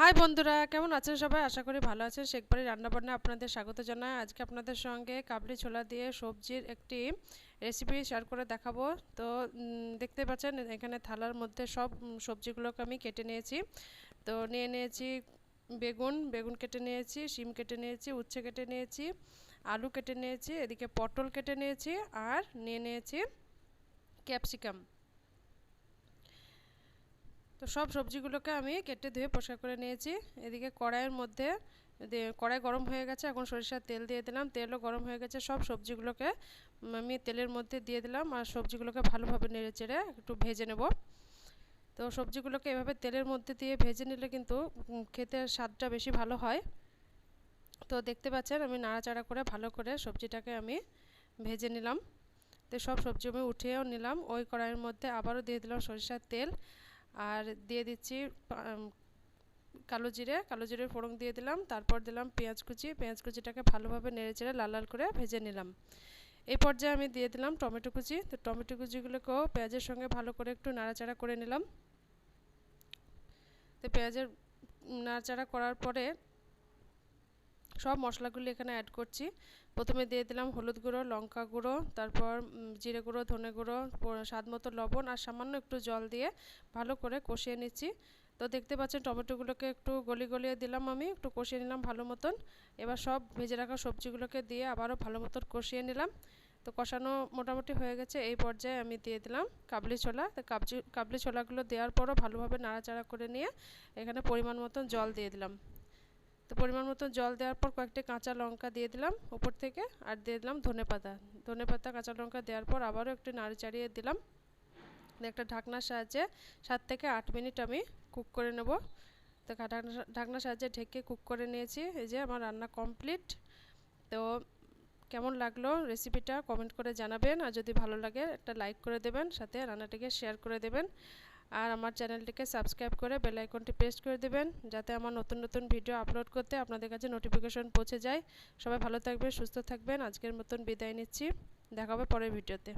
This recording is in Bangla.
হাই বন্ধুরা, কেমন আছেন সবাই? আশা করি ভালো আছেন। শেখ বাড়ির রান্নাবান্না আপনাদের স্বাগত জানাই। আজকে আপনাদের সঙ্গে কাবলি ছোলা দিয়ে সবজির একটি রেসিপি শেয়ার করে দেখাবো। তো দেখতে পাচ্ছেন এখানে থালার মধ্যে সব সবজিগুলোকে আমি কেটে নিয়েছি। তো নিয়ে নিয়েছি বেগুন কেটে নিয়েছি, শিম কেটে নিয়েছি, উচ্ছে কেটে নিয়েছি, আলু কেটে নিয়েছি, এদিকে পটল কেটে নিয়েছি, আর নিয়ে নিয়েছি ক্যাপসিকাম। তো সব সবজিগুলোকে আমি কেটে ধুয়ে পরিষ্কার করে নিয়েছি। এদিকে কড়াইয়ের মধ্যে কড়াই গরম হয়ে গেছে, এখন সরিষার তেল দিয়ে দিলাম। তেলও গরম হয়ে গেছে, সব সবজিগুলোকে আমি তেলের মধ্যে দিয়ে দিলাম আর সবজিগুলোকে ভালোভাবে নেড়ে চেড়ে একটু ভেজে নেব। তো সবজিগুলোকে এভাবে তেলের মধ্যে দিয়ে ভেজে নিলে কিন্তু খেতে স্বাদটা বেশি ভালো হয়। তো দেখতে পাচ্ছেন আমি নাড়াচাড়া করে ভালো করে সবজিটাকে আমি ভেজে নিলাম। তো সব সবজি আমি উঠিয়েও নিলাম। ওই কড়াইয়ের মধ্যে আবারও দিয়ে দিলাম সরিষার তেল, আর দিয়ে দিচ্ছি কালো জিরে ফোড়ন দিয়ে দিলাম। তারপর দিলাম পেঁয়াজ কুচিটাকে ভালোভাবে নেড়েচেড়ে লাল লাল করে ভেজে নিলাম। এই পর্যায়ে আমি দিয়ে দিলাম টমেটো কুচি। তো টমেটো কুচিগুলোকেও পেঁয়াজের সঙ্গে ভালো করে একটু নাড়াচাড়া করে নিলাম। তো পেঁয়াজের নাড়াচাড়া করার পরে সব মশলাগুলো এখানে অ্যাড করছি। প্রথমে দিয়ে দিলাম হলুদ গুঁড়ো, লঙ্কা গুঁড়ো, তারপর জিরে গুঁড়ো, ধনে গুঁড়ো, স্বাদ মতো লবণ আর সামান্য একটু জল দিয়ে ভালো করে কষিয়ে নিচ্ছি। তো দেখতে পাচ্ছেন টমেটোগুলোকে একটু গলিয়ে দিলাম, আমি একটু কষিয়ে নিলাম ভালো মতন। এবার সব ভেজে রাখা সবজিগুলোকে দিয়ে আবারও ভালো মতন কষিয়ে নিলাম। তো কষানো মোটামুটি হয়ে গেছে। এই পর্যায়ে আমি দিয়ে দিলাম কাবলি ছোলা। তো কাবলি ছোলাগুলো দেওয়ার পরও ভালোভাবে নাড়াচাড়া করে নিয়ে এখানে পরিমাণ মতন জল দিয়ে দিলাম। তো পরিমাণ মতো জল দেওয়ার পর কয়েকটি কাঁচা লঙ্কা দিয়ে দিলাম উপর থেকে, আর দিয়ে দিলাম ধনেপাতা কাঁচা লঙ্কা দেওয়ার পর আবারও একটু নাড়ি চাড়িয়ে দিলাম। একটা ঢাকনার সাহায্যে 7 থেকে 8 মিনিট আমি কুক করে নেব। তো ঢাকনার সাহায্যে ঢেকে কুক করে নিয়েছি। এই যে আমার রান্না কমপ্লিট। তো কেমন লাগলো রেসিপিটা কমেন্ট করে জানাবেন, আর যদি ভালো লাগে একটা লাইক করে দেবেন, সাথে রান্নাটিকে শেয়ার করে দেবেন, আর আমার চ্যানেলটিকে সাবস্ক্রাইব করে বেল আইকনটি প্রেস করে দেবেন, যাতে আমার নতুন নতুন ভিডিও আপলোড করতে আপনাদের কাছে নোটিফিকেশন পৌঁছে যায়। সবাই ভালো থাকবেন, সুস্থ থাকবেন। আজকের মতন বিদায় নিচ্ছি, দেখা হবে পরের ভিডিওতে।